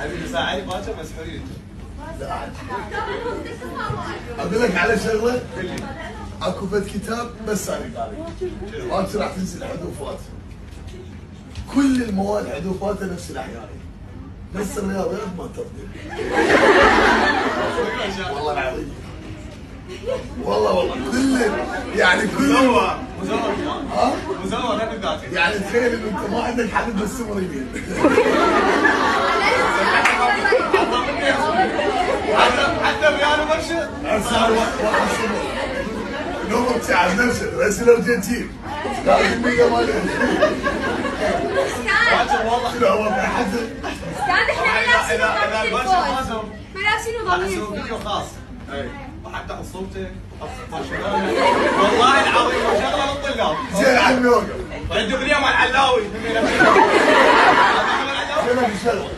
حبيبي ساعدني باكر مسحورين. لا عاد. اقول لك على شغله. اكو بيت كتاب بس انا قاري. باكر راح تنزل حذوفات. كل المواد حذوفاتها نفس الاحياء. بس الرياضيات ما تفضل. والله العظيم. والله كل يعني كل مزور ها؟ مزور غير ذاتي. يعني تخيل انه انت ما عندك حد بس مريضين. حتى بيانو مرشد. صار واحد صبر. نومك تعب نفسه بس لو جيتي لازم بيقى مالي. والله لا والله حد كان احنا اذا الباشا ما زر لابسين راح ضمير اسوي فيديو خاص. اي وحتى احط صورتك واحط والله العظيم شغله للطلاب. زين عمي وقف. عندي اغنيه مع العلاوي. زين الشغله